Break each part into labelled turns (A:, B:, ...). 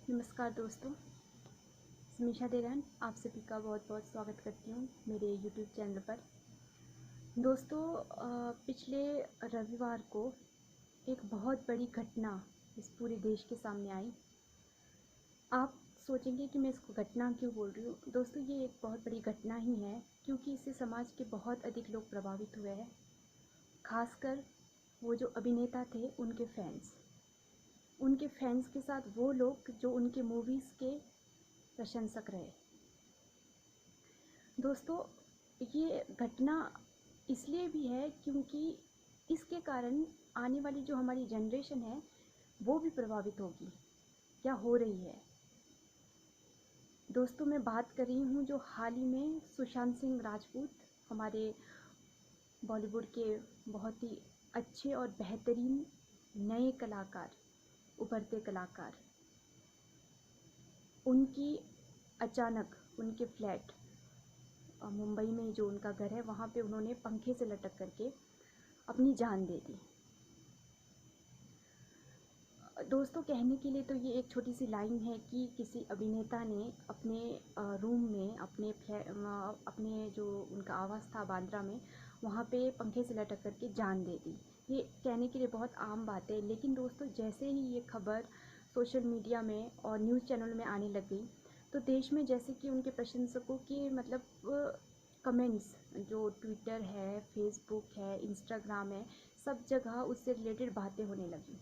A: नमस्कार दोस्तों, समीक्षा देरहन आप सभी का बहुत बहुत स्वागत करती हूँ मेरे यूट्यूब चैनल पर। दोस्तों, पिछले रविवार को एक बहुत बड़ी घटना इस पूरे देश के सामने आई। आप सोचेंगे कि मैं इसको घटना क्यों बोल रही हूँ। दोस्तों, ये एक बहुत बड़ी घटना ही है क्योंकि इससे समाज के बहुत अधिक लोग प्रभावित हुए हैं, खासकर वो जो अभिनेता थे उनके फैंस के साथ वो लोग जो उनके मूवीज़ के प्रशंसक रहे। दोस्तों, ये घटना इसलिए भी है क्योंकि इसके कारण आने वाली जो हमारी जनरेशन है वो भी प्रभावित होगी या हो रही है। दोस्तों, मैं बात कर रही हूँ जो हाल ही में सुशांत सिंह राजपूत, हमारे बॉलीवुड के बहुत ही अच्छे और बेहतरीन नए कलाकार, उभरते कलाकार, उनकी अचानक उनके फ्लैट मुंबई में जो उनका घर है वहाँ पे उन्होंने पंखे से लटक करके अपनी जान दे दी। दोस्तों, कहने के लिए तो ये एक छोटी सी लाइन है कि किसी अभिनेता ने अपने रूम में अपने जो उनका आवास था बांद्रा में, वहाँ पे पंखे से लटक करके जान दे दी। ये कहने के लिए बहुत आम बात है, लेकिन दोस्तों जैसे ही ये खबर सोशल मीडिया में और न्यूज़ चैनल में आने लग गई तो देश में जैसे कि उनके प्रशंसकों के कमेंट्स, जो ट्विटर है, फेसबुक है, इंस्टाग्राम है, सब जगह उससे रिलेटेड बातें होने लगी।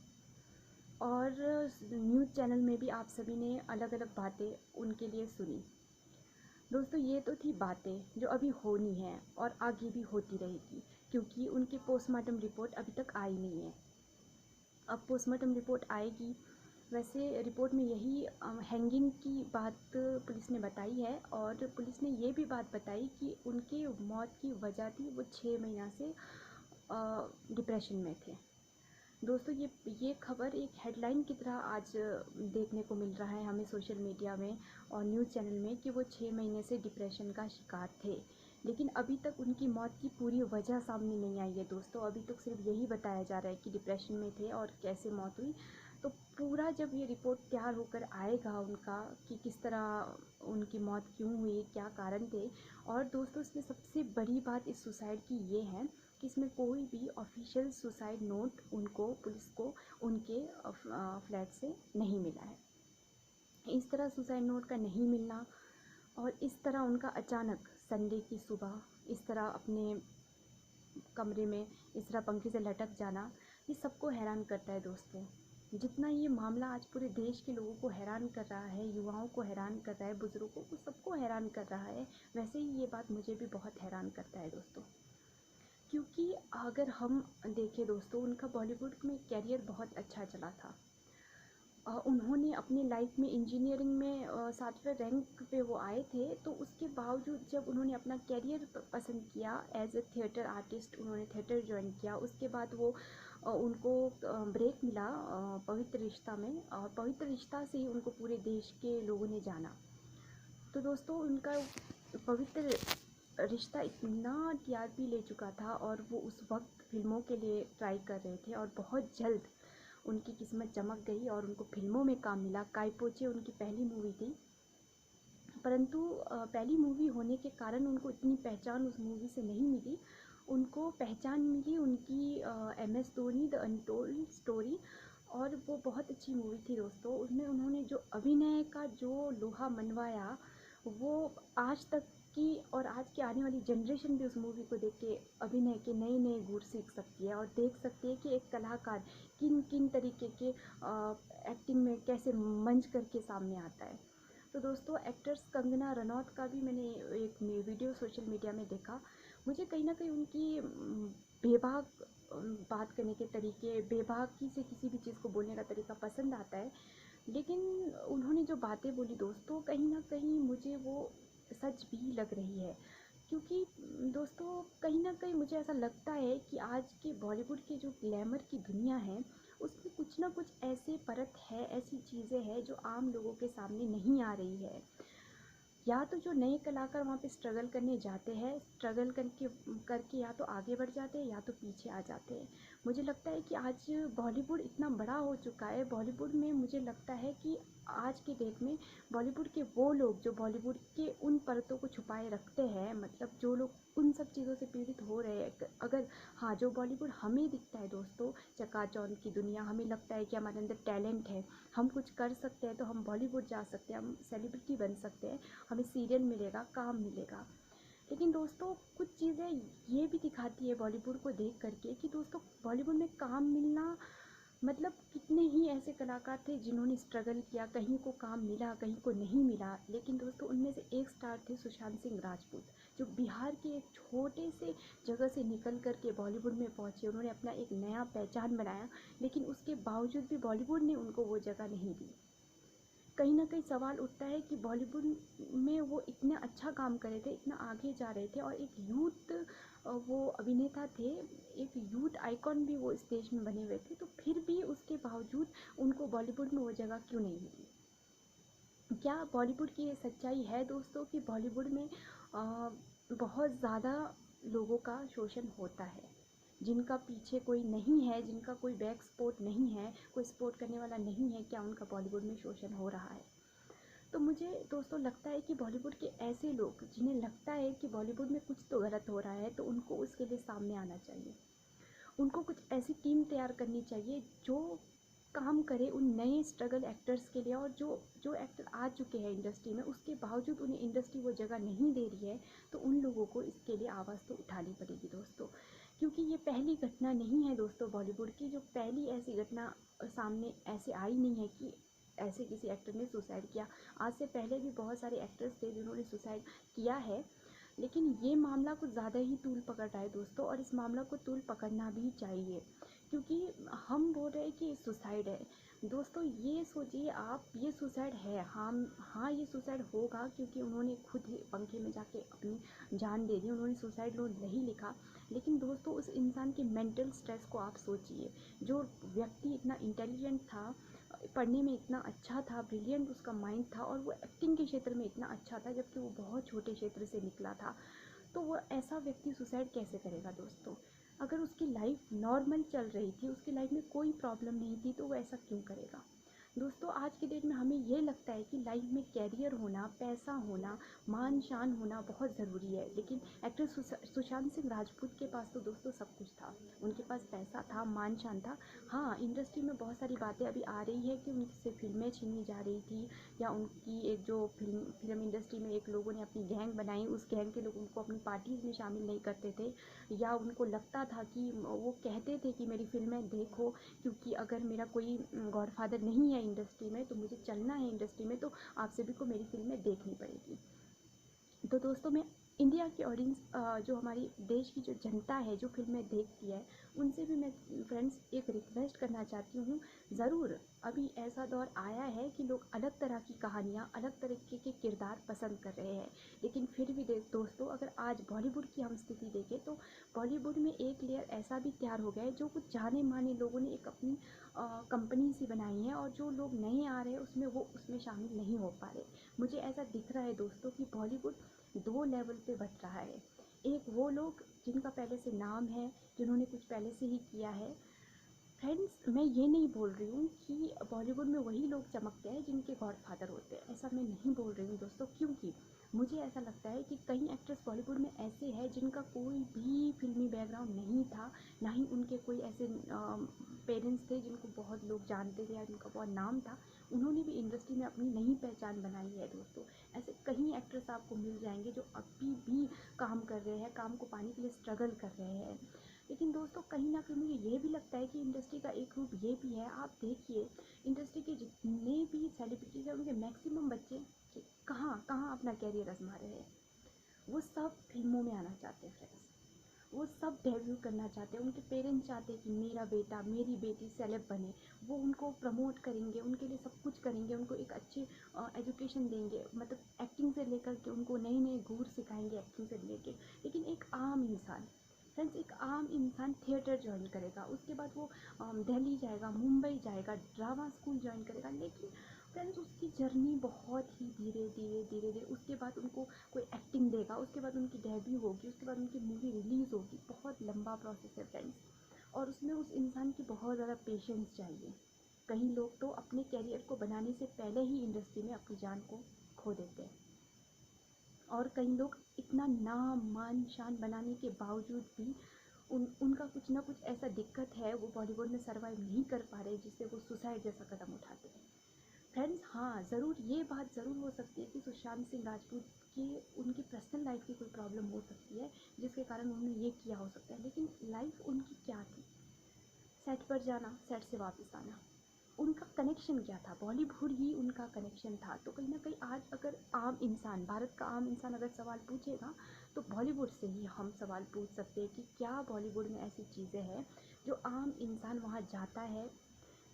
A: और न्यूज़ चैनल में भी आप सभी ने अलग अलग बातें उनके लिए सुनी। दोस्तों, ये तो थी बातें जो अभी होनी है और आगे भी होती रहेगी क्योंकि उनकी पोस्टमार्टम रिपोर्ट अभी तक आई नहीं है। अब पोस्टमार्टम रिपोर्ट आएगी। वैसे रिपोर्ट में यही हैंगिंग की बात पुलिस ने बताई है और पुलिस ने ये भी बात बताई कि उनकी मौत की वजह थी वो 6 महीना से डिप्रेशन में थे। दोस्तों, ये खबर एक हेडलाइन की तरह आज देखने को मिल रहा है हमें सोशल मीडिया में और न्यूज़ चैनल में कि वो 6 महीने से डिप्रेशन का शिकार थे, लेकिन अभी तक उनकी मौत की पूरी वजह सामने नहीं आई है। दोस्तों, अभी तक सिर्फ यही बताया जा रहा है कि डिप्रेशन में थे और कैसे मौत हुई। तो पूरा जब ये रिपोर्ट तैयार होकर आएगा उनका कि किस तरह उनकी मौत क्यों हुई, क्या कारण थे। और दोस्तों, इसमें सबसे बड़ी बात इस सुसाइड की ये है कि इसमें कोई भी ऑफिशियल सुसाइड नोट पुलिस को उनके फ्लैट से नहीं मिला है। इस तरह सुसाइड नोट का नहीं मिलना और इस तरह उनका अचानक संडे की सुबह इस तरह अपने कमरे में इस तरह पंखे से लटक जाना, ये सबको हैरान करता है। दोस्तों, जितना ये मामला आज पूरे देश के लोगों को हैरान कर रहा है, युवाओं को हैरान कर रहा है, बुजुर्गों को, सबको हैरान कर रहा है, वैसे ही ये बात मुझे भी बहुत हैरान करता है दोस्तों। क्योंकि अगर हम देखें दोस्तों, उनका बॉलीवुड में कैरियर बहुत अच्छा चला था। उन्होंने अपनी लाइफ में इंजीनियरिंग में 7वें रैंक पे वो आए थे, तो उसके बावजूद जब उन्होंने अपना कैरियर पसंद किया एज ए थिएटर आर्टिस्ट, उन्होंने थिएटर ज्वाइन किया। उसके बाद उनको ब्रेक मिला पवित्र रिश्ता में, और पवित्र रिश्ता से ही उनको पूरे देश के लोगों ने जाना। तो दोस्तों, उनका पवित्र रिश्ता इतना टीआरपी ले चुका था और वो उस वक्त फिल्मों के लिए ट्राई कर रहे थे और बहुत जल्द उनकी किस्मत चमक गई और उनको फिल्मों में काम मिला। काय पोचे उनकी पहली मूवी थी, परंतु पहली मूवी होने के कारण उनको इतनी पहचान उस मूवी से नहीं मिली। उनको पहचान मिली उनकी MS Dhoni the untold story, और वो बहुत अच्छी मूवी थी दोस्तों। उसमें उन्होंने जो अभिनय का जो लोहा मनवाया, वो आज तक की और आज की आने वाली जनरेशन भी उस मूवी को देख के अभिनय के नए नए गुण सीख सकती है और देख सकती है कि एक कलाकार किन किन तरीके के एक्टिंग में कैसे मंच करके सामने आता है। तो दोस्तों, एक्ट्रेस कंगना रनौत का भी मैंने एक वीडियो सोशल मीडिया में देखा। मुझे कहीं ना कहीं उनकी बेबाक बात करने के तरीके, बेबाकी से किसी भी चीज़ को बोलने का तरीका पसंद आता है, लेकिन उन्होंने जो बातें बोली दोस्तों, कहीं ना कहीं मुझे वो सच भी लग रही है। क्योंकि दोस्तों, कहीं ना कहीं मुझे ऐसा लगता है कि आज के बॉलीवुड की जो ग्लैमर की दुनिया है उसमें कुछ ना कुछ ऐसे परत है, ऐसी चीज़ें हैं जो आम लोगों के सामने नहीं आ रही है। या तो जो नए कलाकार वहाँ पे स्ट्रगल करने जाते हैं, स्ट्रगल करके करके या तो आगे बढ़ जाते हैं या तो पीछे आ जाते हैं। मुझे लगता है कि आज बॉलीवुड इतना बड़ा हो चुका है, बॉलीवुड में मुझे लगता है कि आज के डेट में बॉलीवुड के वो लोग जो बॉलीवुड के उन परतों को छुपाए रखते हैं, मतलब जो लोग उन सब चीज़ों से पीड़ित हो रहे हैं, अगर हाँ, जो बॉलीवुड हमें दिखता है दोस्तों, चकाचौंध की दुनिया, हमें लगता है कि हमारे अंदर टैलेंट है, हम कुछ कर सकते हैं, तो हम बॉलीवुड जा सकते हैं, हम सेलिब्रिटी बन सकते हैं, हमें सीरियल मिलेगा, काम मिलेगा। लेकिन दोस्तों कुछ चीज़ें ये भी दिखाती है बॉलीवुड को देख करके कि दोस्तों बॉलीवुड में काम मिलना, मतलब कितने ही ऐसे कलाकार थे जिन्होंने स्ट्रगल किया, कहीं को काम मिला, कहीं को नहीं मिला, लेकिन दोस्तों उनमें से एक स्टार थे सुशांत सिंह राजपूत, जो बिहार के एक छोटे से जगह से निकल कर के बॉलीवुड में पहुँचे। उन्होंने अपना एक नया पहचान बनाया, लेकिन उसके बावजूद भी बॉलीवुड ने उनको वो जगह नहीं दी। कहीं न कहीं सवाल उठता है कि बॉलीवुड में वो इतना अच्छा काम कर रहे थे, इतना आगे जा रहे थे, और एक यूथ वो अभिनेता थे, एक यूथ आइकॉन भी वो स्टेज में बने हुए थे, तो फिर भी उसके बावजूद उनको बॉलीवुड में वो जगह क्यों नहीं मिली? क्या बॉलीवुड की ये सच्चाई है दोस्तों कि बॉलीवुड में बहुत ज़्यादा लोगों का शोषण होता है, जिनका पीछे कोई नहीं है, जिनका कोई बैक सपोर्ट नहीं है, कोई सपोर्ट करने वाला नहीं है, क्या उनका बॉलीवुड में शोषण हो रहा है? तो मुझे दोस्तों लगता है कि बॉलीवुड के ऐसे लोग जिन्हें लगता है कि बॉलीवुड में कुछ तो गलत हो रहा है, तो उनको उसके लिए सामने आना चाहिए। उनको कुछ ऐसी टीम तैयार करनी चाहिए जो काम करे उन नए स्ट्रगल एक्टर्स के लिए, और जो जो एक्टर आ चुके हैं इंडस्ट्री में, उसके बावजूद उन्हें इंडस्ट्री वो जगह नहीं दे रही है, तो उन लोगों को इसके लिए आवाज़ तो उठानी पड़ेगी दोस्तों। क्योंकि ये पहली घटना नहीं है दोस्तों बॉलीवुड की, जो पहली ऐसी घटना सामने ऐसे आई नहीं है कि ऐसे किसी एक्टर ने सुसाइड किया। आज से पहले भी बहुत सारे एक्टर्स थे जिन्होंने सुसाइड किया है, लेकिन ये मामला कुछ ज़्यादा ही तूल पकड़ रहा है दोस्तों, और इस मामला को तूल पकड़ना भी चाहिए। क्योंकि हम बोल रहे हैं कि सुसाइड है, दोस्तों ये सोचिए आप, ये सुसाइड है, हाँ ये सुसाइड होगा, क्योंकि उन्होंने खुद ही पंखे में जाके अपनी जान दे दी, उन्होंने सुसाइड नोट नहीं लिखा। लेकिन दोस्तों उस इंसान के मेंटल स्ट्रेस को आप सोचिए, जो व्यक्ति इतना इंटेलिजेंट था, पढ़ने में इतना अच्छा था, ब्रिलियंट उसका माइंड था, और वो एक्टिंग के क्षेत्र में इतना अच्छा था, जबकि वो बहुत छोटे क्षेत्र से निकला था, तो वो ऐसा व्यक्ति सुसाइड कैसे करेगा दोस्तों? अगर उसकी लाइफ नॉर्मल चल रही थी, उसकी लाइफ में कोई प्रॉब्लम नहीं थी, तो वो ऐसा क्यों करेगा? दोस्तों आज की डेट में हमें ये लगता है कि लाइफ में कैरियर होना, पैसा होना, मान शान होना बहुत ज़रूरी है, लेकिन एक्टर सुशांत सिंह राजपूत के पास तो दोस्तों सब कुछ था। उनके पास पैसा था, मान शान था। हाँ, इंडस्ट्री में बहुत सारी बातें अभी आ रही है कि उनसे फिल्में छीनी जा रही थी, या उनकी एक जो फिल्म इंडस्ट्री में एक लोगों ने अपनी गैंग बनाई, उस गैंग के लोग उनको अपनी पार्टीज़ में शामिल नहीं करते थे, या उनको लगता था कि वो कहते थे कि मेरी फिल्में देखो, क्योंकि अगर मेरा कोई गॉडफादर नहीं है इंडस्ट्री में, तो मुझे चलना है इंडस्ट्री में, तो आप सभी को मेरी फिल्में देखनी पड़ेगी। तो दोस्तों मैं इंडिया की ऑडियंस, जो हमारी देश की जो जनता है जो फिल्में देखती है, उनसे भी मैं फ्रेंड्स एक रिक्वेस्ट करना चाहती हूँ। ज़रूर अभी ऐसा दौर आया है कि लोग अलग तरह की कहानियाँ, अलग तरीके के किरदार पसंद कर रहे हैं, लेकिन फिर भी दोस्तों अगर आज बॉलीवुड की हम स्थिति देखें, तो बॉलीवुड में एक लेयर ऐसा भी तैयार हो गया है, जो कुछ जाने माने लोगों ने एक अपनी कंपनी सी बनाई है, और जो लोग नहीं आ रहे उसमें, वो उसमें शामिल नहीं हो पा रहे। मुझे ऐसा दिख रहा है दोस्तों कि बॉलीवुड दो लेवल पे बट रहा है। एक वो लोग जिनका पहले से नाम है, जिन्होंने कुछ पहले से ही किया है। फ्रेंड्स मैं ये नहीं बोल रही हूँ कि बॉलीवुड में वही लोग चमकते हैं जिनके गॉडफादर होते हैं, ऐसा मैं नहीं बोल रही हूँ दोस्तों, क्योंकि मुझे ऐसा लगता है कि कई एक्ट्रेस बॉलीवुड में ऐसे हैं जिनका कोई भी फिल्मी बैकग्राउंड नहीं था, ना ही उनके कोई ऐसे पेरेंट्स थे जिनको बहुत लोग जानते थे या जिनका बहुत नाम था, उन्होंने भी इंडस्ट्री में अपनी नई पहचान बनाई है दोस्तों। ऐसे कई एक्ट्रेस आपको मिल जाएंगे जो अभी भी काम कर रहे हैं, काम को पाने के लिए स्ट्रगल कर रहे हैं। लेकिन दोस्तों कहीं ना कहीं मुझे ये भी लगता है कि इंडस्ट्री का एक रूप ये भी है, आप देखिए इंडस्ट्री के जितने भी सेलिब्रिटीज़ हैं, उनके मैक्सिमम बच्चे कहाँ कहाँ अपना कैरियर आजमा रहे हैं, वो सब फिल्मों में आना चाहते हैं फ्रेंड्स, वो सब डेब्यू करना चाहते हैं, उनके पेरेंट्स चाहते हैं कि मेरा बेटा मेरी बेटी सेलेब बने, वो उनको प्रमोट करेंगे, उनके लिए सब कुछ करेंगे, उनको एक अच्छी एजुकेशन देंगे, मतलब एक्टिंग से लेकर के उनको नए नए गुर सिखाएंगे एक्टिंग से लेके। लेकिन एक आम इंसान, फ्रेंड्स, एक आम इंसान थिएटर ज्वाइन करेगा, उसके बाद वो दिल्ली जाएगा, मुंबई जाएगा, ड्रामा स्कूल ज्वाइन करेगा, लेकिन फ्रेंड्स उसकी जर्नी बहुत ही धीरे धीरे धीरे धीरे, उसके बाद उनको कोई एक्टिंग देगा, उसके बाद उनकी डेब्यू होगी, उसके बाद उनकी मूवी रिलीज़ होगी। बहुत लंबा प्रोसेस है फ्रेंड्स, और उसमें उस इंसान की बहुत ज़्यादा पेशेंस चाहिए। कई लोग तो अपने कैरियर को बनाने से पहले ही इंडस्ट्री में अपनी जान को खो देते हैं, और कई लोग इतना नाम मान शान बनाने के बावजूद भी उनका कुछ ना कुछ ऐसा दिक्कत है, वो बॉलीवुड में सर्वाइव नहीं कर पा रहे, जिससे वो सुसाइड जैसा कदम उठाते हैं। फ्रेंड्स, हाँ ज़रूर ये बात ज़रूर हो सकती है कि सुशांत सिंह राजपूत की उनकी पर्सनल लाइफ की कोई प्रॉब्लम हो सकती है जिसके कारण उन्होंने ये किया हो सकता है, लेकिन लाइफ उनकी क्या थी? सेट पर जाना, सेट से वापस आना, उनका कनेक्शन क्या था? बॉलीवुड ही उनका कनेक्शन था। तो कहीं ना कहीं आज अगर आम इंसान, भारत का आम इंसान अगर सवाल पूछेगा, तो बॉलीवुड से ही हम सवाल पूछ सकते हैं कि क्या बॉलीवुड में ऐसी चीज़ें हैं जो आम इंसान वहाँ जाता है,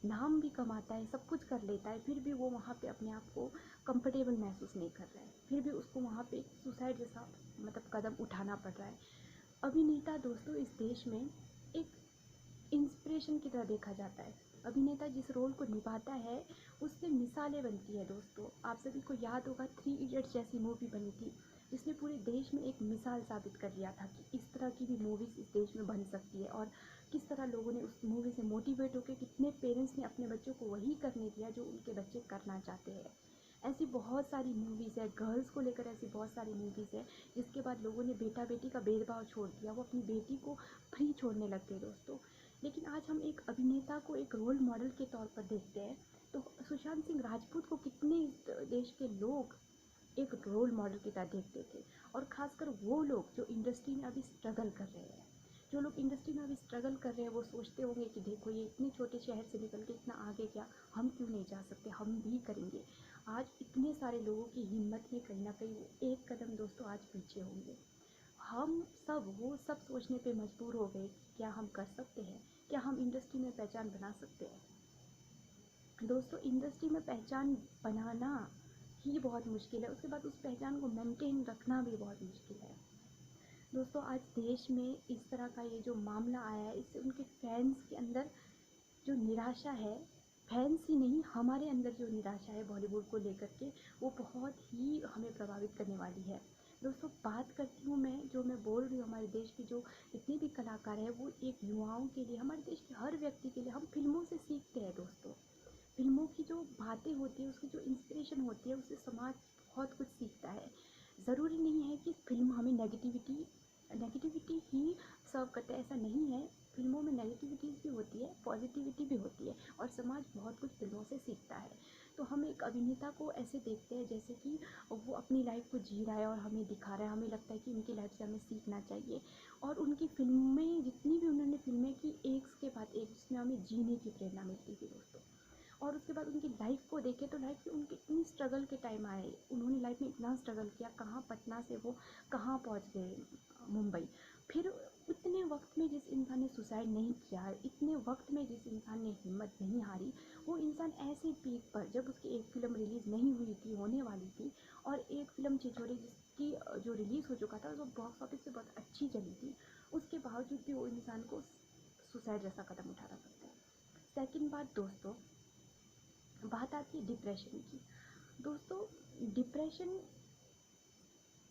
A: नाम भी कमाता है, सब कुछ कर लेता है, फिर भी वो वहाँ पे अपने आप को कंफर्टेबल महसूस नहीं कर रहा है, फिर भी उसको वहाँ पे सुसाइड जैसा मतलब कदम उठाना पड़ रहा है। अभिनेता दोस्तों इस देश में एक इंस्पिरेशन की तरह देखा जाता है। अभिनेता जिस रोल को निभाता है, उससे मिसालें बनती है दोस्तों। आप सभी को याद होगा, थ्री इडियट्स जैसी मूवी बनी थी, जिसने पूरे देश में एक मिसाल साबित कर दिया था कि इस तरह की भी मूवीज़ इस देश में बन सकती है, और किस तरह लोगों ने उस मूवी से मोटिवेट होकर, कितने पेरेंट्स ने अपने बच्चों को वही करने दिया जो उनके बच्चे करना चाहते हैं। ऐसी बहुत सारी मूवीज़ है, गर्ल्स को लेकर ऐसी बहुत सारी मूवीज़ है, जिसके बाद लोगों ने बेटा बेटी का भेदभाव छोड़ दिया, वो अपनी बेटी को फ्री छोड़ने लग गए दोस्तों। लेकिन आज हम एक अभिनेता को एक रोल मॉडल के तौर पर देखते हैं, तो सुशांत सिंह राजपूत को कितने इस देश के लोग एक रोल मॉडल की तरह देखते थे, और ख़ासकर वो लोग जो इंडस्ट्री में अभी स्ट्रगल कर रहे हैं। जो लोग इंडस्ट्री में अभी स्ट्रगल कर रहे हैं, वो सोचते होंगे कि देखो ये इतने छोटे शहर से निकल के इतना आगे गया, हम क्यों नहीं जा सकते, हम भी करेंगे। आज इतने सारे लोगों की हिम्मत है, कहीं ना कहीं वो एक कदम दोस्तों आज पीछे होंगे। हम सब वो सब सोचने पे मजबूर हो गए कि क्या हम कर सकते हैं, क्या हम इंडस्ट्री में पहचान बना सकते हैं? दोस्तों, इंडस्ट्री में पहचान बनाना ही बहुत मुश्किल है, उसके बाद उस पहचान को मेंटेन रखना भी बहुत मुश्किल है। दोस्तों, आज देश में इस तरह का ये जो मामला आया है, इससे उनके फैंस के अंदर जो निराशा है, फैंस ही नहीं, हमारे अंदर जो निराशा है बॉलीवुड को लेकर के, वो बहुत ही हमें प्रभावित करने वाली है। दोस्तों, बात करती हूँ मैं, जो मैं बोल रही हूँ, हमारे देश के जो जितने भी कलाकार हैं, वो एक युवाओं के लिए, हमारे देश के हर व्यक्ति के लिए, हम फिल्मों से सीखते हैं दोस्तों। फिल्मों की जो बातें होती है, उसकी जो इंस्पिरेशन होती है, उससे समाज बहुत कुछ सीखता है। ज़रूरी नहीं है कि फिल्म हमें नेगेटिविटी नेगेटिविटी ही सर्व करता है, ऐसा नहीं है। फिल्मों में नेगेटिविटीज़ भी होती है, पॉजिटिविटी भी होती है, और समाज बहुत कुछ फिल्मों से सीखता है। तो हम एक अभिनेता को ऐसे देखते हैं जैसे कि वो अपनी लाइफ को जी रहा है और हमें दिखा रहा है, हमें लगता है कि इनकी लाइफ से हमें सीखना चाहिए। और उनकी फिल्में, जितनी भी उन्होंने फिल्में की, एक के बाद एक, जिसमें हमें जीने की प्रेरणा मिलती थी दोस्तों। और उसके बाद उनकी लाइफ को देखें तो लाइफ में उनके इतनी स्ट्रगल के टाइम आए, उन्होंने लाइफ में इतना स्ट्रगल किया, कहाँ पटना से वो कहाँ पहुँच गए, मुंबई। फिर इतने वक्त में जिस इंसान ने सुसाइड नहीं किया, इतने वक्त में जिस इंसान ने हिम्मत नहीं हारी, वो इंसान ऐसे पीक पर, जब उसकी एक फ़िल्म रिलीज़ नहीं हुई थी, होने वाली थी, और एक फ़िल्म छिछोरे जिसकी जो रिलीज़ हो चुका था, वो बॉक्स ऑफिस से बहुत अच्छी चली थी, उसके बावजूद भी वो इंसान को सुसाइड जैसा कदम उठाना पड़ता है। सेकंड बात दोस्तों, बात आती है डिप्रेशन की। दोस्तों, डिप्रेशन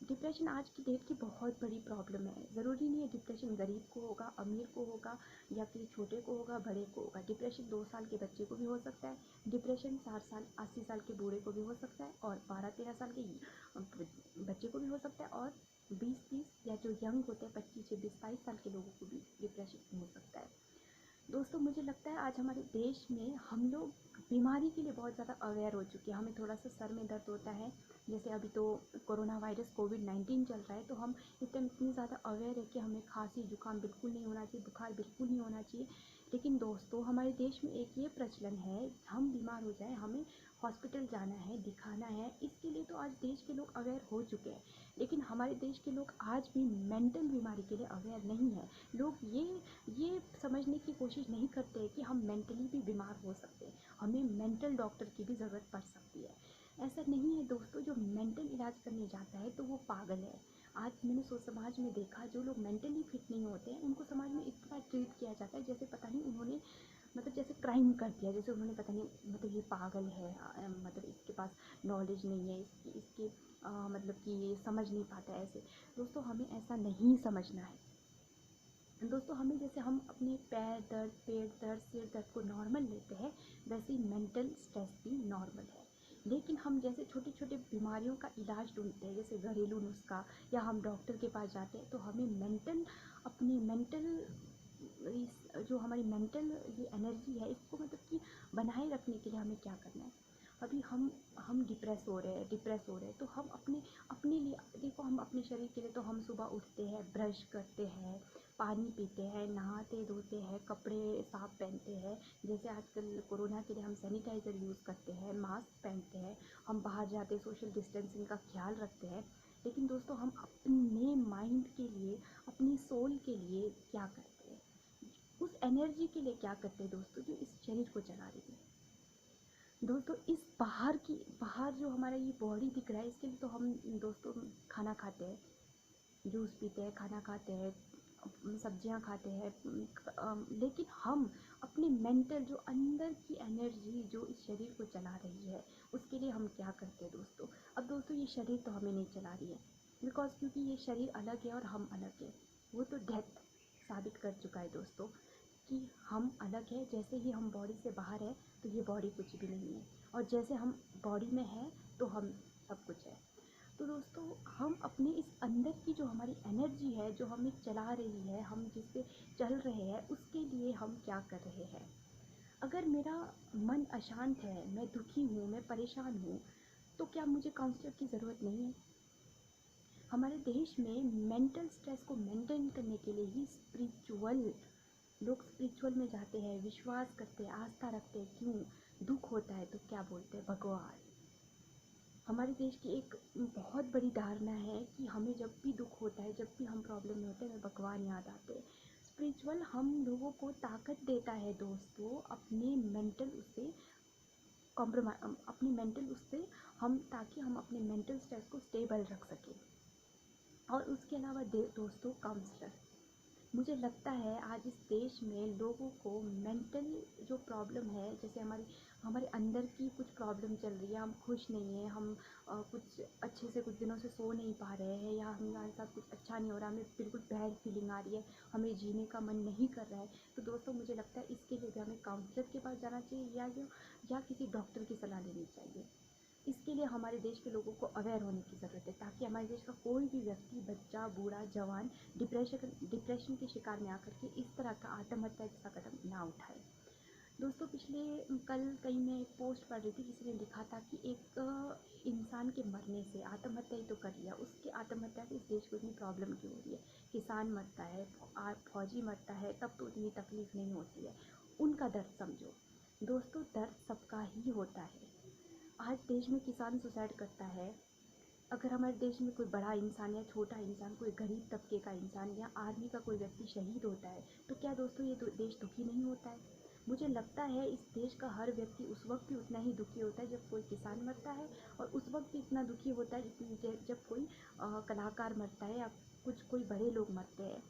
A: डिप्रेशन आज की डेट की बहुत बड़ी प्रॉब्लम है। ज़रूरी नहीं है डिप्रेशन गरीब को होगा, अमीर को होगा, या फिर छोटे को होगा, बड़े को होगा। डिप्रेशन 2 साल के बच्चे को भी हो सकता है, डिप्रेशन 60 साल 80 साल के बूढ़े को भी हो सकता है, और 12-13 साल के बच्चे को भी हो सकता है, और 20-30 या जो यंग होते हैं 25-26-27 साल के लोगों को भी डिप्रेशन हो सकता है। दोस्तों, मुझे लगता है आज हमारे देश में हम लोग बीमारी के लिए बहुत ज़्यादा अवेयर हो चुके हैं। हमें थोड़ा सा सर में दर्द होता है, जैसे अभी तो कोरोना वायरस कोविड-19 चल रहा है, तो हम इस टाइम इतनी ज़्यादा अवेयर है कि हमें खांसी जुकाम बिल्कुल नहीं होना चाहिए, बुखार बिल्कुल नहीं होना चाहिए। लेकिन दोस्तों, हमारे देश में एक ये प्रचलन है, हम बीमार हो जाए, हमें हॉस्पिटल जाना है, दिखाना है, इसके लिए तो आज देश के लोग अवेयर हो चुके हैं। लेकिन हमारे देश के लोग आज भी मेंटल बीमारी के लिए अवेयर नहीं है। लोग ये समझने की कोशिश नहीं करते कि हम मेंटली भी बीमार हो सकते हैं, हमें मेंटल डॉक्टर की भी ज़रूरत पड़ सकती है। ऐसा नहीं है दोस्तों, जो मेंटल इलाज करने जाता है तो वो पागल है। आज मैंने समाज में देखा, जो लोग मेंटली फिट नहीं होते हैं उनको समाज में इस तरह ट्रीट किया जाता है जैसे पता नहीं उन्होंने मतलब जैसे क्राइम कर दिया, जैसे उन्होंने पता नहीं मतलब ये पागल है, मतलब इसके पास नॉलेज नहीं है, इसकी इसके मतलब कि ये समझ नहीं पाता है ऐसे। दोस्तों हमें ऐसा नहीं समझना है। दोस्तों हमें जैसे हम अपने पैर दर्द, पेट दर्द, सिर दर्द को नॉर्मल लेते हैं, वैसे ही मेंटल स्ट्रेस भी नॉर्मल है। लेकिन हम जैसे छोटी छोटी बीमारियों का इलाज ढूंढते हैं, जैसे घरेलू नुस्खा, या हम डॉक्टर के पास जाते हैं, तो हमें मेंटल अपनी मेंटल जो हमारी मेंटल ये एनर्जी है इसको मतलब कि बनाए रखने के लिए हमें क्या करना है। अभी हम डिप्रेस हो रहे हैं तो हम अपने अपने लिए देखो, हम अपने शरीर के लिए तो हम सुबह उठते हैं, ब्रश करते हैं, पानी पीते हैं, नहाते धोते हैं, कपड़े साफ पहनते हैं, जैसे आजकल कोरोना के लिए हम सैनिटाइज़र यूज़ करते हैं, मास्क पहनते हैं, हम बाहर जाते सोशल डिस्टेंसिंग का ख्याल रखते हैं। लेकिन दोस्तों हम अपने माइंड के लिए, अपनी सोल के लिए क्या करते हैं, उस एनर्जी के लिए क्या करते हैं दोस्तों, जो इस शरीर को चला रही है। दोस्तों इस बाहर जो हमारा ये बॉडी दिख रहा है, इसके लिए तो हम दोस्तों खाना खाते हैं, जूस पीते हैं, खाना खाते हैं, सब्जियां खाते हैं, लेकिन हम अपने मेंटल जो अंदर की एनर्जी जो इस शरीर को चला रही है, उसके लिए हम क्या करते हैं दोस्तों। अब दोस्तों ये शरीर तो हमें नहीं चला रही है, बिकॉज क्योंकि ये शरीर अलग है और हम अलग है। वो तो डेथ साबित कर चुका है दोस्तों कि हम अलग है। जैसे ही हम बॉडी से बाहर है तो ये बॉडी कुछ भी नहीं है, और जैसे हम बॉडी में है तो हम सब कुछ है। तो दोस्तों हम अपने इस अंदर की जो हमारी एनर्जी है, जो हमें चला रही है, हम जिससे चल रहे हैं, उसके लिए हम क्या कर रहे हैं। अगर मेरा मन अशांत है, मैं दुखी हूँ, मैं परेशान हूँ, तो क्या मुझे काउंसलर की ज़रूरत नहीं है। हमारे देश में मेंटल स्ट्रेस को मेंटेन करने के लिए ही लोग स्पिरिचुअल में जाते हैं, विश्वास करते हैं, आस्था रखते हैं। क्यों? दुख होता है तो क्या बोलते हैं? भगवान। हमारे देश की एक बहुत बड़ी धारणा है कि हमें जब भी दुख होता है, जब भी हम प्रॉब्लम में होते हैं, हमें भगवान याद आते हैं। स्पिरिचुअल हम लोगों को ताकत देता है दोस्तों, अपने मेंटल उससे कॉम्प्रोमाइज, अपने मेंटल उससे हम, ताकि हम अपने मेंटल स्ट्रेस को स्टेबल रख सकें। और उसके अलावा दोस्तों काउंसलर, मुझे लगता है आज इस देश में लोगों को मेंटल जो प्रॉब्लम है, जैसे हमारे अंदर की कुछ प्रॉब्लम चल रही है, हम खुश नहीं हैं, हम कुछ अच्छे से कुछ दिनों से सो नहीं पा रहे हैं, या हमारे साथ कुछ अच्छा नहीं हो रहा, हमें बिल्कुल बैड फीलिंग आ रही है, हमें जीने का मन नहीं कर रहा है, तो दोस्तों मुझे लगता है इसके लिए भी हमें काउंसलर के पास जाना चाहिए, या किसी डॉक्टर की सलाह लेनी चाहिए। इसके लिए हमारे देश के लोगों को अवेयर होने की ज़रूरत है, ताकि हमारे देश का कोई भी व्यक्ति, बच्चा, बूढ़ा, जवान डिप्रेशन के शिकार में आकर के इस तरह का आत्महत्या जैसा कदम ना उठाए। दोस्तों कल कहीं मैं एक पोस्ट पढ़ रही थी, किसी ने लिखा था कि एक इंसान के मरने से, आत्महत्या ही तो कर लिया, उसकी आत्महत्या से इस देश को इतनी प्रॉब्लम क्यों हो रही है। किसान मरता है, फौजी मरता है, तब तो इतनी तकलीफ़ नहीं होती है, उनका दर्द समझो। दोस्तों दर्द सबका ही होता है। आज देश में किसान सुसाइड करता है, अगर हमारे देश में कोई बड़ा इंसान या छोटा इंसान, कोई गरीब तबके का इंसान या आर्मी का कोई व्यक्ति शहीद होता है, तो क्या दोस्तों ये देश दुखी नहीं होता है। मुझे लगता है इस देश का हर व्यक्ति उस वक्त भी उतना ही दुखी होता है जब कोई किसान मरता है, और उस वक्त भी इतना दुखी होता है जब कोई कलाकार मरता है, या कोई बड़े लोग मरते हैं।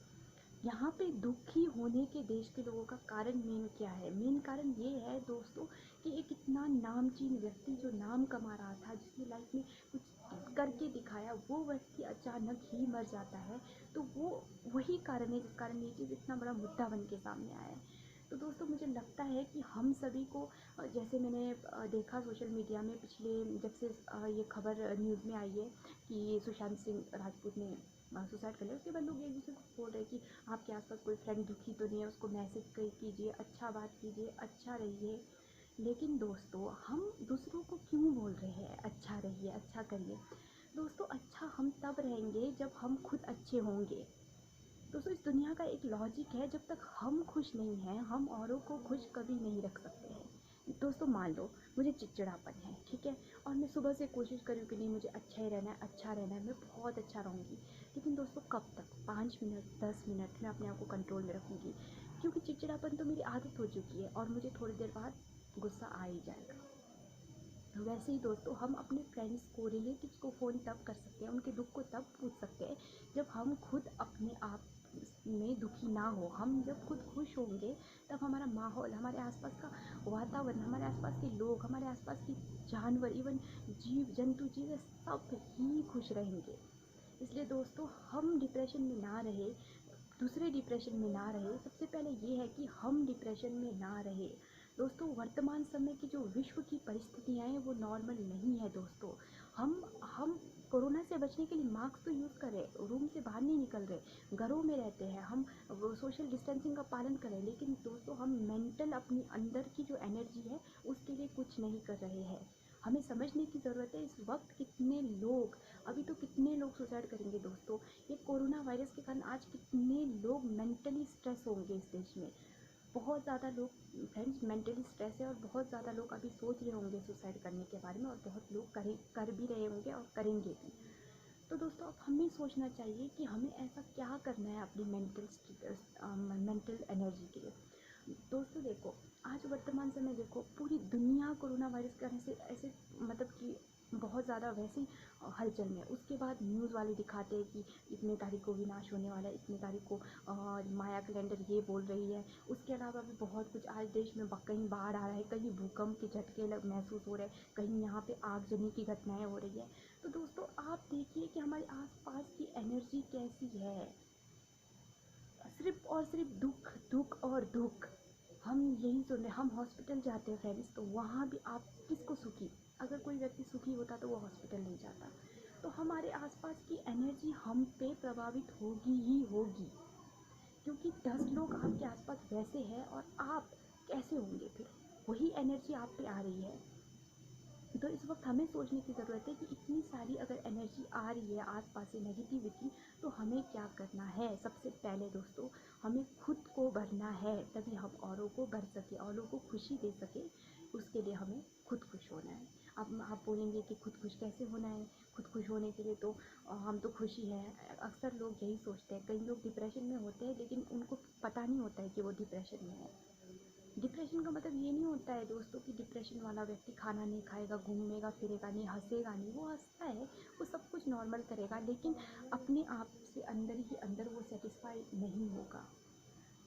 A: यहाँ पे दुखी होने के देश के लोगों का कारण मेन क्या है? मेन कारण ये है दोस्तों कि एक इतना नामचीन व्यक्ति जो नाम कमा रहा था, जिसने लाइफ में कुछ करके दिखाया, वो व्यक्ति अचानक ही मर जाता है। तो वो वही कारण है जिस कारण ये चीज़ इतना बड़ा मुद्दा बन के सामने आया है। तो दोस्तों मुझे लगता है कि हम सभी को, जैसे मैंने देखा सोशल मीडिया में पिछले, जब से ये खबर न्यूज़ में आई है कि सुशांत सिंह राजपूत ने सुसाइड कर लिया, उसके बाद लोग एक दूसरे को बोल रहे हैं कि आपके आसपास कोई फ्रेंड दुखी तो नहीं है, उसको मैसेज कीजिए, अच्छा बात कीजिए, अच्छा रहिए। लेकिन दोस्तों हम दूसरों को क्यों बोल रहे हैं अच्छा रहिए, अच्छा करिए। दोस्तों अच्छा हम तब रहेंगे जब हम खुद अच्छे होंगे। दोस्तों इस दुनिया का एक लॉजिक है, जब तक हम खुश नहीं हैं, हम औरों को खुश कभी नहीं रख सकते हैं। दोस्तों मान लो मुझे चिड़चिड़ापन है, ठीक है, और मैं सुबह से कोशिश करूँ कि नहीं मुझे अच्छा ही रहना है, अच्छा रहना है, मैं बहुत अच्छा रहूँगी। लेकिन दोस्तों कब तक? 5 मिनट, 10 मिनट मैं अपने आप को कंट्रोल में रखूँगी, क्योंकि चिड़चिड़ापन तो मेरी आदत हो चुकी है, और मुझे थोड़ी देर बाद गुस्सा आ ही जाएगा। वैसे ही दोस्तों हम अपने फ्रेंड्स को, रिलेटिव्स को फ़ोन तब कर सकते हैं, उनके दुख को तब पूछ सकते हैं जब हम खुद अपने आप में दुखी ना हो। हम जब खुद खुश होंगे तब हमारा माहौल, हमारे आसपास का वातावरण, हमारे आसपास के लोग, हमारे आसपास के जानवर, इवन जीव जंतु, चीज़ें सब ही खुश रहेंगे। इसलिए दोस्तों हम डिप्रेशन में ना रहे, दूसरे डिप्रेशन में ना रहे, सबसे पहले ये है कि हम डिप्रेशन में ना रहे। दोस्तों वर्तमान समय की जो विश्व की परिस्थितियाँ हैं वो नॉर्मल नहीं है दोस्तों। हम कोरोना से बचने के लिए मास्क तो यूज़ करें, रूम से बाहर नहीं निकल रहे, घरों में रहते हैं, हम सोशल डिस्टेंसिंग का पालन करें, लेकिन दोस्तों हम मेंटल अपनी अंदर की जो एनर्जी है उसके लिए कुछ नहीं कर रहे हैं। हमें समझने की ज़रूरत है इस वक्त कितने लोग, अभी तो कितने लोग सुसाइड करेंगे दोस्तों। ये कोरोना वायरस के कारण आज कितने लोग मेंटली स्ट्रेस होंगे इस देश में। बहुत ज़्यादा लोग फ्रेंड्स मेंटली स्ट्रेस है, और बहुत ज़्यादा लोग अभी सोच रहे होंगे सुसाइड करने के बारे में, और बहुत लोग कर भी रहे होंगे और करेंगे भी। तो दोस्तों अब हमें सोचना चाहिए कि हमें ऐसा क्या करना है अपनी मेंटल एनर्जी के लिए। दोस्तों देखो, आज वर्तमान समय देखो पूरी दुनिया कोरोना वायरस के कारण से ऐसे मतलब कि बहुत ज़्यादा वैसे ही हलचल में है। उसके बाद न्यूज़ वाले दिखाते हैं कि इतने तारीख को विनाश होने वाला है, इतने तारीख को माया कैलेंडर ये बोल रही है। उसके अलावा भी बहुत कुछ आज देश में कहीं बाढ़ आ रहा है, कहीं भूकंप के झटके महसूस हो रहे हैं, कहीं यहाँ पे आगजनी की घटनाएं हो रही है। तो दोस्तों आप देखिए कि हमारे आसपास की एनर्जी कैसी है, सिर्फ और सिर्फ दुख दुख और दुख। हम यही सुन रहे, हम हॉस्पिटल जाते हैं फ्रेंड्स, तो वहाँ भी आप किसको सुखी, अगर कोई व्यक्ति सुखी होता तो वो हॉस्पिटल नहीं जाता। तो हमारे आसपास की एनर्जी हम पे प्रभावित होगी ही होगी, क्योंकि 10 लोग आपके आसपास वैसे हैं और आप कैसे होंगे फिर, वही एनर्जी आप पे आ रही है। तो इस वक्त हमें सोचने की ज़रूरत है कि इतनी सारी अगर एनर्जी आ रही है आसपास से नेगेटिविटी, तो हमें क्या करना है। सबसे पहले दोस्तों हमें खुद को भरना है, तभी हम औरों को भर सके, औरों को खुशी दे सके। उसके लिए हमें खुद खुश होना है। अब आप बोलेंगे कि खुद खुश कैसे होना है। खुद खुश होने के लिए तो हम तो खुश ही हैं। अक्सर लोग यही सोचते हैं, कई लोग डिप्रेशन में होते हैं लेकिन उनको पता नहीं होता है कि वो डिप्रेशन में है। डिप्रेशन का मतलब ये नहीं होता है दोस्तों कि डिप्रेशन वाला व्यक्ति खाना नहीं खाएगा, घूमेगा फिरेगा नहीं, हंसेगा नहीं। वो हंसता है, वो सब कुछ नॉर्मल करेगा, लेकिन अपने आप से अंदर ही अंदर वो सेटिस्फाई नहीं होगा।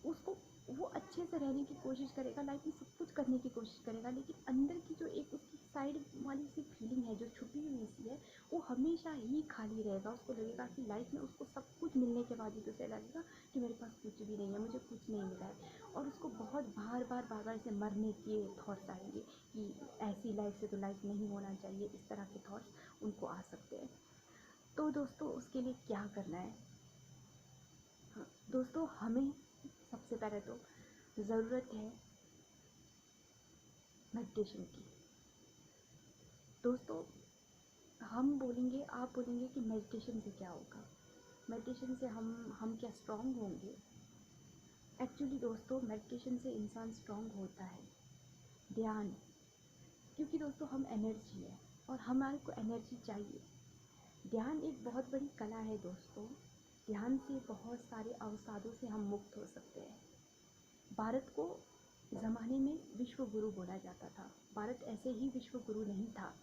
A: उसको वो अच्छे से रहने की कोशिश करेगा, लाइफ में सब कुछ करने की कोशिश करेगा, लेकिन अंदर की जो एक उसकी साइड वाली सी फीलिंग है जो छुपी हुई सी है, वो हमेशा ही खाली रहेगा। उसको लगेगा कि लाइफ में उसको सब कुछ मिलने के बाद भी तो उसे लगेगा कि मेरे पास कुछ भी नहीं है, मुझे कुछ नहीं मिला है। और उसको बहुत बार बार ऐसे मरने के थॉट्स आएंगे कि ऐसी लाइफ से तो लाइफ नहीं होना चाहिए, इस तरह के थॉट्स उनको आ सकते हैं। तो दोस्तों उसके लिए क्या करना है। हाँ दोस्तों, हमें सबसे पहले तो ज़रूरत है मेडिटेशन की। दोस्तों हम बोलेंगे, आप बोलेंगे कि मेडिटेशन से क्या होगा, मेडिटेशन से हम क्या स्ट्रांग होंगे। एक्चुअली दोस्तों मेडिटेशन से इंसान स्ट्रांग होता है, ध्यान, क्योंकि दोस्तों हम एनर्जी है और हमारे को एनर्जी चाहिए। ध्यान एक बहुत बड़ी कला है दोस्तों। ध्यान से बहुत सारे अवसादों से हम मुक्त हो सकते हैं। भारत को ज़माने में विश्व गुरु बोला जाता था। भारत ऐसे ही विश्व गुरु नहीं था।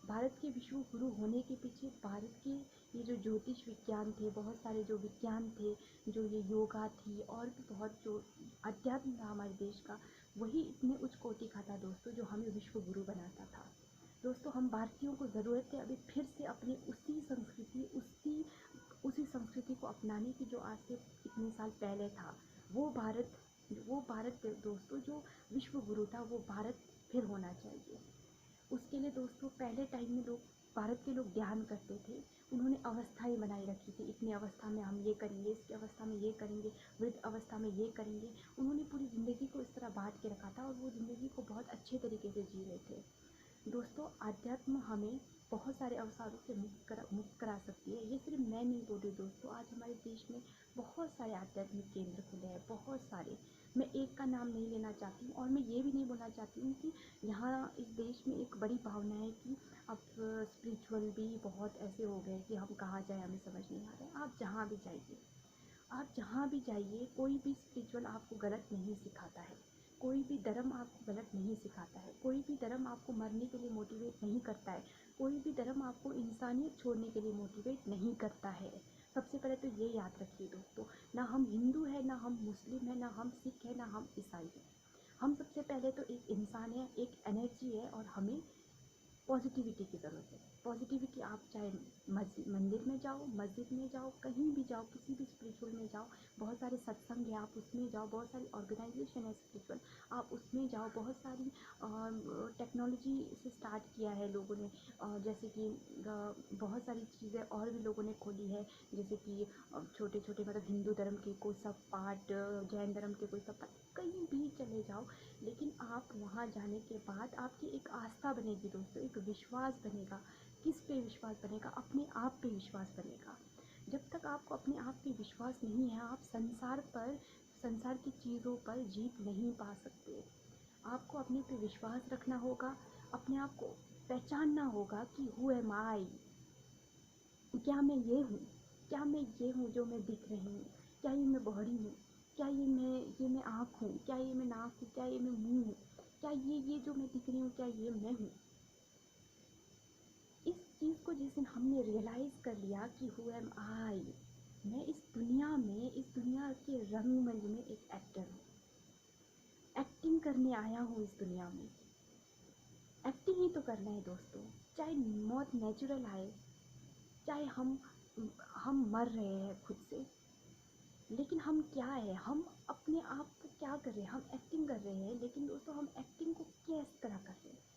A: भारत के विश्व गुरु होने के पीछे भारत के ये जो ज्योतिष विज्ञान थे, बहुत सारे जो विज्ञान थे, जो ये योगा थी, और भी बहुत जो अध्यात्म था हमारे देश का, वही इतने उच्च कोटि का था दोस्तों, जो हमें विश्व गुरु बनाता था। दोस्तों हम भारतीयों को ज़रूरत है अभी फिर से अपनी उसी संस्कृति को अपनाने की जो आज से इतने साल पहले था। वो भारत दोस्तों जो विश्व गुरु था, वो भारत फिर होना चाहिए। उसके लिए दोस्तों पहले टाइम में भारत के लोग ध्यान करते थे। उन्होंने अवस्थाएं बनाई रखी थी, इतनी अवस्था में हम ये करेंगे, इसकी अवस्था में ये करेंगे, वृद्ध अवस्था में ये करेंगे। उन्होंने पूरी ज़िंदगी को इस तरह बांट के रखा था और वो ज़िंदगी को बहुत अच्छे तरीके से जी रहे थे। दोस्तों अध्यात्म हमें बहुत सारे अवसरों से मुक्त करा सकती है। ये सिर्फ मैं नहीं बोल रही दोस्तों, आज हमारे देश में बहुत सारे आध्यात्मिक केंद्र खुले हैं, बहुत सारे। मैं एक का नाम नहीं लेना चाहती हूँ, और मैं ये भी नहीं बोलना चाहती हूँ कि यहाँ इस देश में एक बड़ी भावना है कि अब स्पिरिचुअल भी बहुत ऐसे हो गए कि हम कहाँ जाए हमें समझ नहीं आ रहा है। आप जहाँ भी जाइए, आप जहाँ भी जाइए, कोई भी स्पिरिचुअल आपको गलत नहीं सिखाता है। कोई भी धर्म आपको गलत नहीं सिखाता है, कोई भी धर्म आपको मरने के लिए मोटिवेट नहीं करता है, कोई भी धर्म आपको इंसानियत छोड़ने के लिए मोटिवेट नहीं करता है। सबसे पहले तो ये याद रखिए दोस्तों, ना हम हिंदू है, ना हम मुस्लिम है, ना हम सिख है, ना हम ईसाई है। हम सबसे पहले तो एक इंसान है, एक एनर्जी है, और हमें पॉजिटिविटी की ज़रूरत है। पॉजिटिविटी, आप चाहे मंदिर में जाओ, मस्जिद में जाओ, कहीं भी जाओ, किसी भी स्पिरिचुअल में जाओ, बहुत सारे सत्संग है आप उसमें जाओ, बहुत सारी ऑर्गेनाइजेशन है स्पिरिचुअल आप उसमें जाओ, बहुत सारी टेक्नोलॉजी से स्टार्ट किया है लोगों ने, जैसे कि बहुत सारी चीज़ें और भी लोगों ने खोली है, जैसे कि छोटे छोटे मतलब हिंदू धर्म के कोई सब पाठ, जैन धर्म के कोई सब पाठ, कहीं भी चले जाओ, लेकिन आप वहाँ जाने के बाद आपकी एक आस्था बनेगी दोस्तों, एक विश्वास बनेगा। किस पे विश्वास बनेगा? अपने आप पे विश्वास बनेगा। जब तक आपको अपने आप पे विश्वास नहीं है, आप संसार की चीज़ों पर जीत नहीं पा सकते। आपको अपने पे विश्वास रखना होगा, अपने आप को पहचानना होगा कि हु एम आई, क्या मैं ये हूँ, क्या मैं ये हूँ जो मैं दिख रही हूँ, क्या ये मैं बॉडी हूँ, क्या ये मैं आँख हूँ, क्या ये मैं नाक हूँ, क्या ये मैं मुँह हूँ, क्या ये जो मैं दिख रही हूँ, क्या ये मैं हूँ। इस चीज़ को जिस दिन हमने रियलाइज़ कर लिया कि हु एम आई, मैं इस दुनिया में, इस दुनिया के रंगमंच में एक एक्टर हूँ, एक्टिंग करने आया हूँ इस दुनिया में। एक्टिंग ही तो करना है दोस्तों, चाहे मौत नेचुरल आए, चाहे हम मर रहे हैं खुद से, लेकिन हम क्या है, हम अपने आप को क्या कर रहे हैं, हम एक्टिंग कर रहे हैं, लेकिन दोस्तों हम एक्टिंग को किस तरह कर रहे हैं।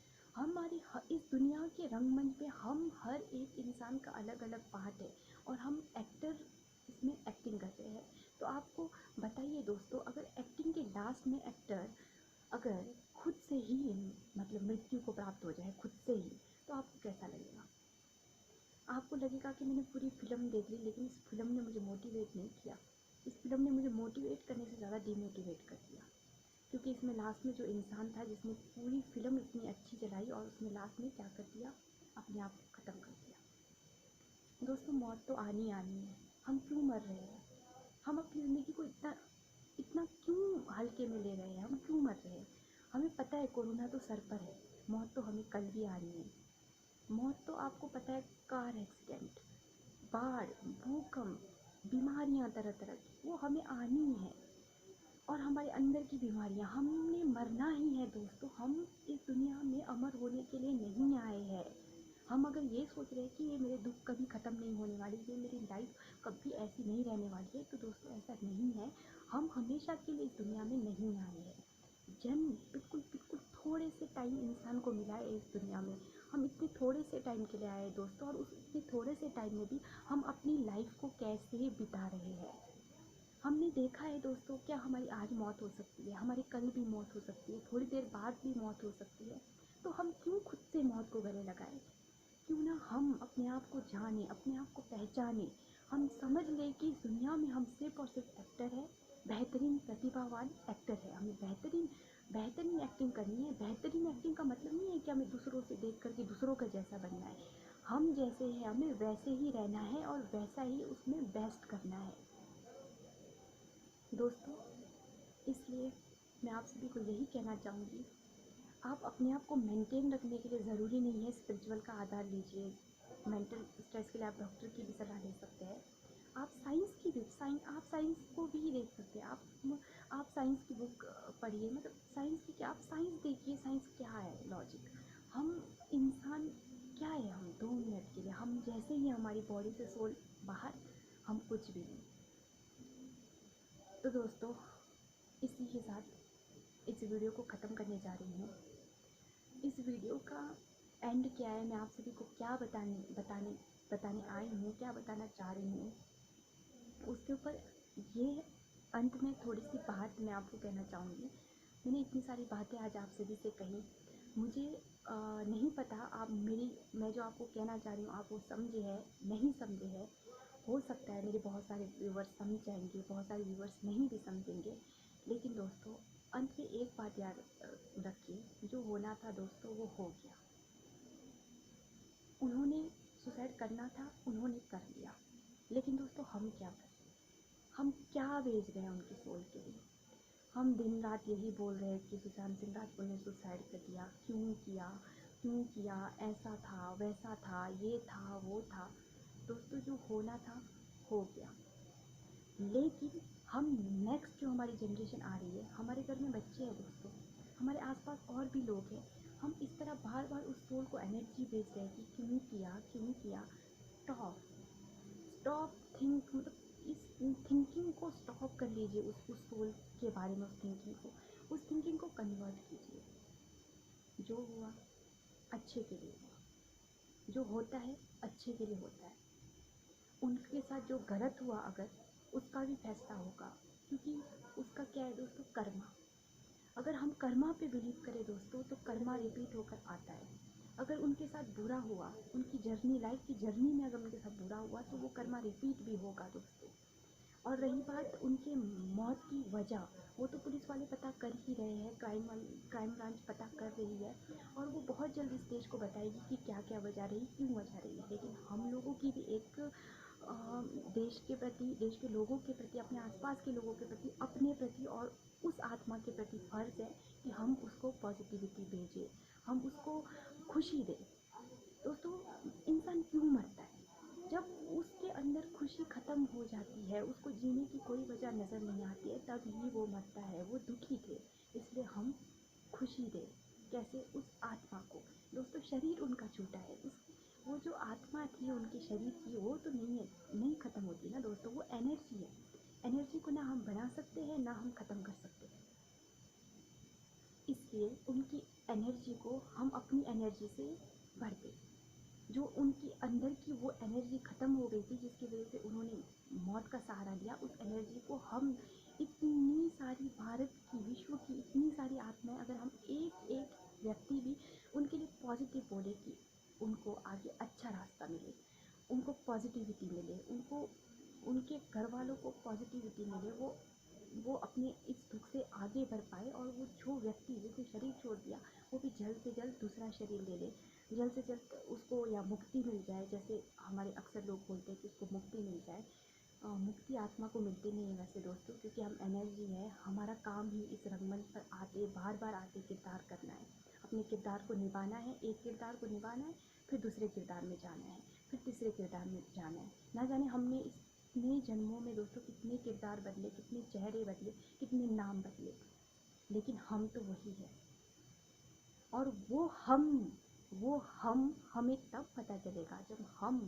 A: इस दुनिया के रंगमंच पे हम हर एक इंसान का अलग अलग पार्ट है, और हम एक्टर इसमें एक्टिंग कर रहे हैं। तो आपको बताइए दोस्तों, अगर एक्टिंग के लास्ट में एक्टर अगर खुद से ही मतलब मृत्यु को प्राप्त हो जाए खुद से ही, तो आपको कैसा लगेगा? आपको लगेगा कि मैंने पूरी फिल्म देख ली, लेकिन इस फिल्म ने मुझे मोटिवेट नहीं किया, इस फिल्म ने मुझे मोटिवेट करने से ज़्यादा डिमोटिवेट कर दिया। क्योंकि इसमें लास्ट में जो इंसान था जिसने पूरी फिल्म इतनी अच्छी चलाई, और उसने लास्ट में क्या कर दिया, अपने आप को ख़त्म कर दिया। दोस्तों, मौत तो आनी आनी है, हम क्यों मर रहे हैं? हम अपनी ज़िंदगी को इतना इतना क्यों हल्के में ले रहे हैं? हम क्यों मर रहे हैं? हमें पता है कोरोना तो सर पर है, मौत तो हमें कल भी आनी है। मौत तो आपको पता है, कार एक्सीडेंट, बाढ़, भूकंप, बीमारियां तरह तरह की, वो हमें आनी है। और हमारे अंदर की बीमारियां, हमने मरना ही है दोस्तों। हम इस दुनिया में अमर होने के लिए नहीं आए हैं। हम अगर ये सोच रहे हैं कि ये मेरे दुख कभी ख़त्म नहीं होने वाली, ये मेरी लाइफ कभी ऐसी नहीं रहने वाली है, तो दोस्तों ऐसा नहीं है। हम हमेशा के लिए इस दुनिया में नहीं आए हैं। जन्म बिल्कुल बिल्कुल थोड़े से टाइम इंसान को मिला है इस दुनिया में, हम इतने थोड़े से टाइम के लिए आए हैं दोस्तों, और उस इतने थोड़े से टाइम में भी हम अपनी लाइफ को कैसे बिता रहे हैं। हमने देखा है दोस्तों, क्या हमारी आज मौत हो सकती है, हमारी कल भी मौत हो सकती है, थोड़ी देर बाद भी मौत हो सकती है। तो हम क्यों खुद से मौत को गले लगाएं? क्यों ना हम अपने आप को जाने, अपने आप को पहचाने, हम समझ लें कि इस दुनिया में हम सिर्फ और सिर्फ एक्टर है, बेहतरीन प्रतिभावान एक्टर है। हमें बेहतरीन बेहतरीन एक्टिंग करनी है। बेहतरीन एक्टिंग का मतलब नहीं है कि हमें दूसरों से देख करके दूसरों का जैसा बनना है। हम जैसे हैं हमें वैसे ही रहना है, और वैसा ही उसमें बेस्ट करना है दोस्तों। इसलिए मैं आप सभी को यही कहना चाहूँगी, आप अपने आप को मेंटेन रखने के लिए ज़रूरी नहीं है स्पिरिचुअल का आधार लीजिए। मेंटल स्ट्रेस के लिए आप डॉक्टर की भी सलाह ले सकते हैं। आप साइंस को भी देख सकते हैं। आप साइंस की बुक पढ़िए, मतलब साइंस की क्या, आप साइंस देखिए, साइंस क्या है, लॉजिक। हम इंसान क्या है, हम 2 मिनट के लिए, हम जैसे ही हमारी बॉडी से सोल बाहर, हम कुछ भी नहीं। तो दोस्तों, इसी के साथ इस वीडियो को ख़त्म करने जा रही हूँ। इस वीडियो का एंड क्या है, मैं आप सभी को क्या बताने आई हूँ, क्या बताना चाह रही हूँ, उसके ऊपर ये अंत में थोड़ी सी बात मैं आपको कहना चाहूँगी। मैंने इतनी सारी बातें आज आप सभी से कही, मुझे नहीं पता मैं जो आपको कहना चाह रही हूँ आप वो समझे है नहीं समझे है। हो सकता है मेरे बहुत सारे व्यूवर्स समझ जाएंगे, बहुत सारे व्यूवर्स नहीं भी समझेंगे, लेकिन दोस्तों अंत में एक बात याद रखिए, जो होना था दोस्तों वो हो गया। उन्होंने सुसाइड करना था, उन्होंने कर लिया, लेकिन दोस्तों हम क्या कर रहे हैं? हम क्या बेच रहे हैं उनकी सोल के लिए? हम दिन रात यही बोल रहे हैं कि सुशांत सिंह राजपूत ने सुसाइड कर लिया, क्यों किया, क्यों किया, ऐसा था, वैसा था, ये था, वो था। दोस्तों जो होना था हो गया, लेकिन हम नेक्स्ट जो हमारी जनरेशन आ रही है, हमारे घर में बच्चे हैं दोस्तों, हमारे आसपास और भी लोग हैं, हम इस तरह बार बार उस सोल को एनर्जी भेज रहे हैं कि क्यों किया, क्यों किया। स्टॉप, स्टॉप थिंक, मतलब इस थिंकिंग को स्टॉप कर लीजिए, उस सोल के बारे में, उस थिंकिंग को कन्वर्ट कीजिए। जो हुआ अच्छे के लिए हुआ, जो होता है अच्छे के लिए होता है। उनके साथ जो गलत हुआ अगर, उसका भी फैसला होगा, क्योंकि उसका क्या है दोस्तों, कर्मा। अगर हम कर्मा पे बिलीव करें दोस्तों, तो कर्मा रिपीट होकर आता है। अगर उनके साथ बुरा हुआ, उनकी जर्नी, लाइफ की जर्नी में अगर उनके साथ बुरा हुआ, तो वो कर्मा रिपीट भी होगा दोस्तों। और रही बात उनके मौत की वजह, वो तो पुलिस वाले पता कर ही रहे हैं, क्राइम ब्रांच पता कर रही है, और वो बहुत जल्द इस देश को बताएगी कि क्या क्या वजह रही, क्यों वजह रही। लेकिन हम लोगों की भी एक देश के प्रति, देश के लोगों के प्रति, अपने आसपास के लोगों के प्रति, अपने प्रति और उस आत्मा के प्रति फ़र्ज़ है कि हम उसको पॉजिटिविटी भेजें, हम उसको खुशी दें। दोस्तों इंसान क्यों मरता है? जब उसके अंदर खुशी ख़त्म हो जाती है, उसको जीने की कोई वजह नज़र नहीं आती है, तब ही वो मरता है। वो दुखी थे, इसलिए हम खुशी दें। कैसे? उस आत्मा को। दोस्तों शरीर उनका छूटा है, उस वो जो आत्मा थी उनके शरीर की, वो तो नहीं है, नहीं ख़त्म होती ना दोस्तों, वो एनर्जी है। एनर्जी को ना हम बढ़ा सकते हैं, ना हम ख़त्म कर सकते हैं। इसलिए उनकी एनर्जी को हम अपनी एनर्जी से भर दें। जो उनकी अंदर की वो एनर्जी ख़त्म हो गई थी, जिसकी वजह से उन्होंने मौत का सहारा लिया, उस एनर्जी को हम, इतनी सारी भारत की, विश्व की इतनी सारी आत्माएं, अगर हम एक एक व्यक्ति भी उनके लिए पॉजिटिव बोले कि उनको आगे अच्छा रास्ता मिले, उनको पॉजिटिविटी मिले, उनको, उनके घर वालों को पॉजिटिविटी मिले, वो अपने इस दुख से आगे बढ़ पाए, और वो जो व्यक्ति जिसने शरीर छोड़ दिया, वो भी जल्द से जल्द दूसरा शरीर ले ले, जल्द से जल्द उसको या मुक्ति मिल जाए। जैसे हमारे अक्सर लोग बोलते हैं कि उसको मुक्ति मिल जाए। मुक्ति आत्मा को मिलती नहीं है वैसे दोस्तों, क्योंकि हम एनर्जी है, हमारा काम ही इस रंगमंच पर आके, बार बार आके किरदार करना है, अपने किरदार को निभाना है। एक किरदार को निभाना है, फिर दूसरे किरदार में जाना है, फिर तीसरे किरदार में जाना है। ना जाने हमने इतने जन्मों में दोस्तों कितने किरदार बदले, कितने चेहरे बदले, कितने नाम बदले, लेकिन हम तो वही है। और वो हम हमें तब पता चलेगा जब हम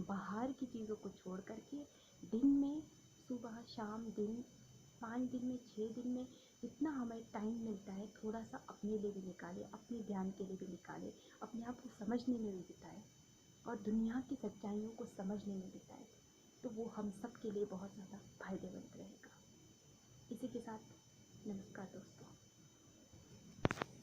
A: बाहर की चीज़ों को छोड़ करके दिन में, सुबह शाम दिन, 5 दिन में, 6 दिन में, जितना हमें टाइम मिलता है, थोड़ा सा अपने लिए भी निकालें, अपने ध्यान के लिए भी निकालें, अपने आप को समझने में भी बिताएं, और दुनिया की सच्चाइयों को समझने में बिताएं। तो वो हम सब के लिए बहुत ज़्यादा फायदेमंद रहेगा। इसी के साथ नमस्कार दोस्तों।